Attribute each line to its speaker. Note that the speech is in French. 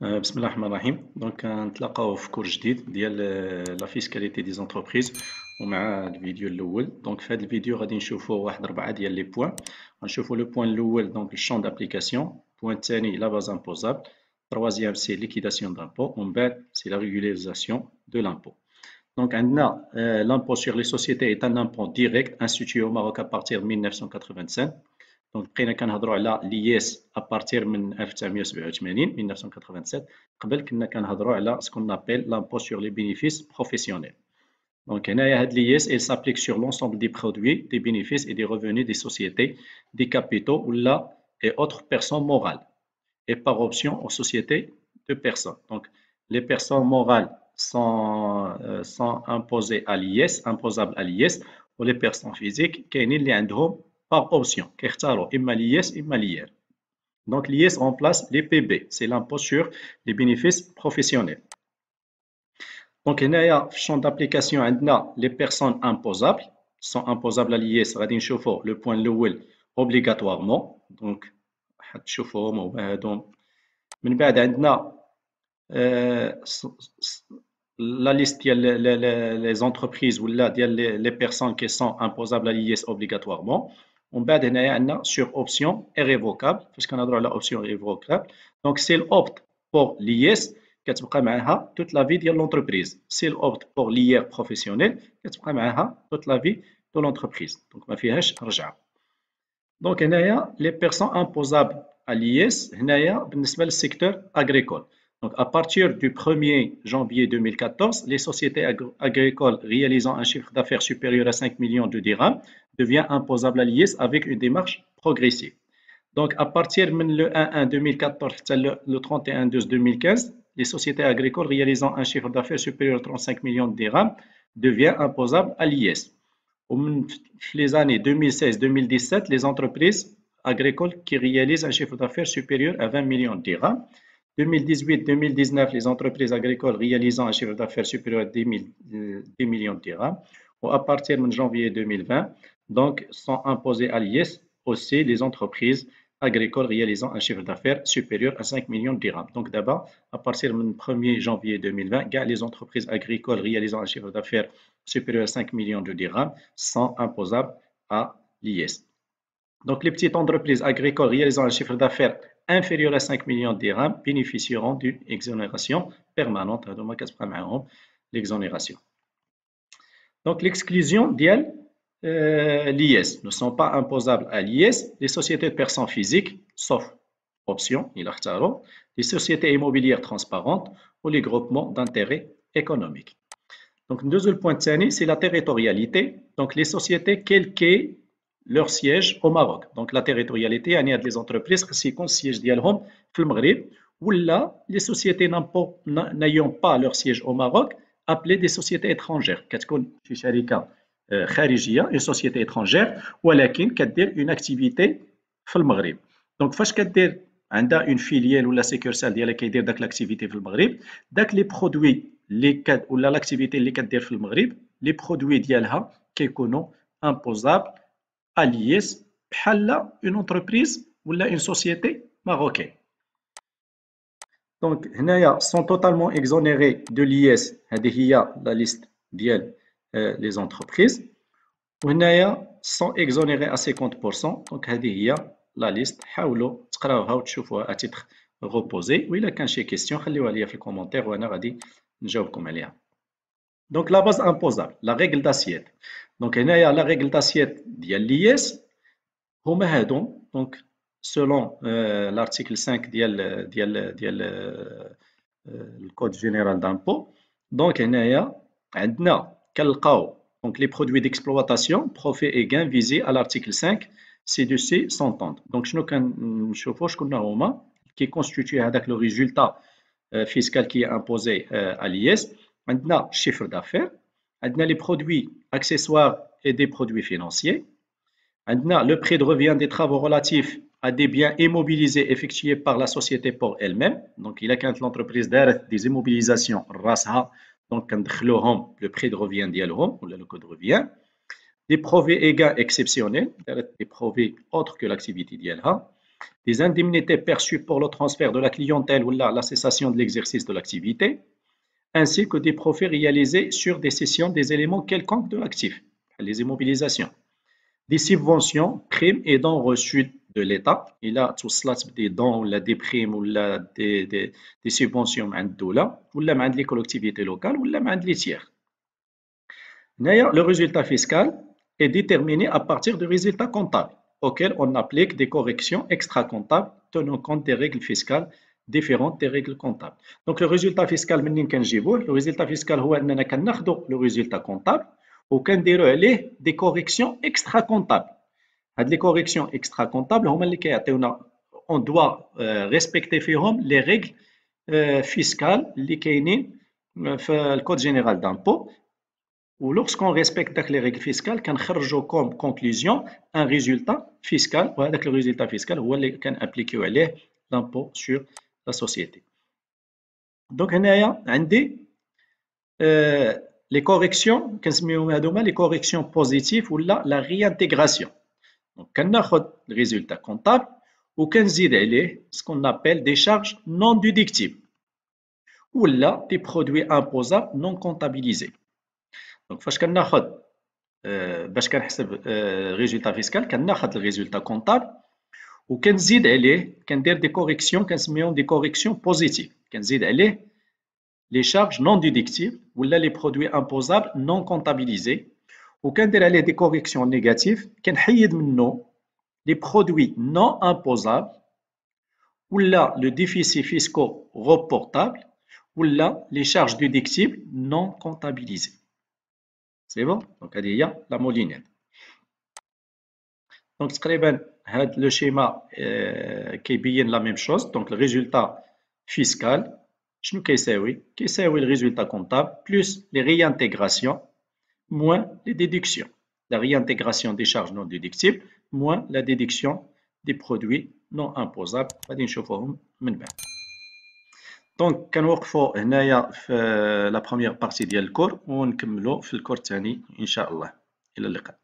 Speaker 1: بسم الله الرحمن الرحيم. دونك نتلاقاو في كور جديد ديال لا فيسكاليتي دي زونتربريز ومع الفيديو الاول. دونك في هذا الفيديو غادي نشوفوا واحد 4 ديال لي بوين. غنشوفوا لو بوين الاول دونك الشون دابليكاسيون، البوين الثاني لا باز امبوزابل، troisième سي ليكيداسيون d'impôt ومن بعد سي لا ريغولاريزاسيون دو l'impôt. Donc عندنا l'impôt sur les sociétés est un impôt direct institué au Maroc à partir de 1985. دونك بقينا كنهضروا على لياس ابارتير من 1987 1987. قبل كنا كنهضروا على سكون نابيل لامبو سور لي بينيفيس بروفيسيونيل. دونك هنايا هاد لياس il s'applique sur l'ensemble des produits, des bénéfices et des revenus des sociétés, des capitaux ولا et autres personnes morales et par option aux sociétés de personnes. Donc les personnes morales sont imposées à l'IS, imposables à l'IS, ou les personnes physiques كاينين اللي عندهم par option كيختاروا اما l'IS اما l'IR. Donc l'IS remplace les PB, c'est l'impôt sur les bénéfices professionnels. Donc هنايا في الشون d'application عندنا les personnes imposables sont imposables à l'IS. غادي نشوفوا le point الاول obligatoirement. Donc حتشوفوهم هما هادو. من بعد عندنا la liste ديال les entreprises ولا ديال les personnes qui sont imposables à l'IS obligatoirement. ومن بعد هنايا عندنا sur option irrévocable. فاش كنهضروا على option irrévocable donc s'il opte pour l'IS كتبقى معاها toute la vie ديال l'entreprise. s'il opte pour l'IR professionnel كتبقى معاها toute la vie de l'entreprise. donc ما فيهاش رجعه. donc هنايا les personnes imposables à l'IS هنايا بالنسبه للسيكتور agricole. Donc, à partir du 1er janvier 2014, les sociétés agricoles réalisant un chiffre d'affaires supérieur à 5 millions de dirhams devient imposable à l'IS avec une démarche progressive. Donc, à partir du 1-1-2014 le 31-12-2015, les sociétés agricoles réalisant un chiffre d'affaires supérieur à 35 millions de dirhams devient imposable à l'IS. Les années 2016-2017, les entreprises agricoles qui réalisent un chiffre d'affaires supérieur à 20 millions de dirhams. 2018-2019, les entreprises agricoles réalisant un chiffre d'affaires supérieur à 10 millions de dirhams. Ou à partir de janvier 2020, donc, sont imposées à l'IS aussi les entreprises agricoles réalisant un chiffre d'affaires supérieur à 5 millions de dirhams. Donc, d'abord, à partir du 1er janvier 2020, les entreprises agricoles réalisant un chiffre d'affaires supérieur à 5 millions de dirhams sont imposables à l'IS. Donc, les petites entreprises agricoles réalisant un chiffre d'affaires inférieur à 5 millions de dirhams bénéficieront d'une exonération permanente. L'exonération. Donc, l'exclusion d'IS ne sont pas imposables à l'IS les sociétés de personnes physiques, sauf option, les sociétés immobilières transparentes ou les groupements d'intérêt économique. Donc, le deuxième point, c'est la territorialité. Donc, les sociétés, quel qu'est leur siège au Maroc. Donc la territorialité, il y a des entreprises qui ont siège dialhom في المغرب ولا les sociétés n'ayant pas leur siège au Maroc appelées des sociétés étrangères. كتكون شي شركة خارجية une société étrangère ولكن كدير une activité في المغرب. Donc فاش كدير عندها une filiale ولا سيكورسال ديالها كيدير داك l'activité في المغرب داك les produits اللي ولا l'activité اللي كدير في المغرب les produits ديالها كيكونوا imposables à l'IS بحال une entreprise ou une société marocaine. Donc, هنايا sont totalement exonérés de l'IS. هذه هي la liste ديال les entreprises. وهنايا sont exonérés à 50%. Donc, هذه هي la liste. حاولوا تقراوها وتشوفوها à titre reposé. وإلا كان شي question خليوها ليا في الكومنتير وأنا غادي نجاوبكم عليها. Donc, la base imposable, la règle d'assiette. Donc, il y a la règle d'assiette de l'IS. Donc, selon l'article 5 du Code général d'impôt, donc, il y a donc, les produits d'exploitation, profits et gains visés à l'article 5, ci-dessus s'entendent. Donc, qui constitue le résultat fiscal qui est imposé à l'IS. عندنا chiffre d'affaires, عندنا les produits accessoires et des produits financiers, عندنا le prix de revient des travaux relatifs à des biens immobilisés effectués par la société pour elle-même. Donc, il a quand l'entreprise دارت des immobilisations راسها, donc كندخلوهم le prix de revient ديالهم ou le coût de revient. Des profits et gains exceptionnels, des profits autres que l'activité ديالها. des indemnités perçues pour le transfert de la clientèle ou la cessation de l'exercice de l'activité, ainsi que des profits réalisés sur des cessions des éléments quelconques de l'actif, les immobilisations, des subventions, primes et dons reçus de l'État. Il a توصلت des dons ou des primes ou des subventions من الدولة ولا من les collectivités locales ولا من les tiers. Le résultat fiscal est déterminé à partir du résultat comptable auquel on applique des corrections extra-comptables tenant compte des règles fiscales différentes des règles comptables. Donc le résultat fiscal منين كنجيبوه؟ Le résultat fiscal هو أننا كناخدو le résultat comptable وكنديرو عليه des corrections extra-comptables. هاد les corrections extra-comptables هما اللي كيعطيونا on doit respecter فيهم les règles fiscales اللي كاينين في الكود جينيرال دامبو. Ou lorsqu'on respecte les règles fiscales, on خرجوا comme conclusion un résultat fiscal. Et le résultat fiscal هو اللي كان appliqué عليه l'impôt sur la société. Donc هنايا عندي les corrections كنسميوهم هذوما les corrections positives ولا la réintégration. Donc كناخذ le résultat comptable وكنزيد عليه ce qu'on appelle des charges non déductibles ولا des produits imposables non comptabilisés. Donc فاش كناخذ باش كنحسب ريزولتا فيسكال كناخذ الريزولتا كونطابل وكنزيد عليه كندير دي كوريكسيون كنسميهم دي كوريكسيون بوزيتيف كنزيد عليه لي شارج نون ديدكتيف ولا لي برودوي امبوزابل نون كونطابيليزي وكندير عليه دي كوريكسيون نيجاتيف كنحيد منه لي برودوي نون امبوزابل ولا لو ديفيسي فيسكو ريبورتابل ولا لي شارج ديدكتيف نون كونطابيليزي. C'est bon? Donc, هذه هي la moulinette. Donc, تقريبا هذا le schéma كيبين la même chose. Donc, le résultat fiscal شنو كيساوي؟ كيساوي le résultat comptable plus les réintégrations moins les déductions. La réintégration des charges non déductibles moins la déduction des produits non imposables. غادي نشوفوهم من بعد. دونك كنوقفوا هنايا في لا بروميير بارتي ديال الكور ونكملوا في الكور الثاني ان شاء الله. الى اللقاء.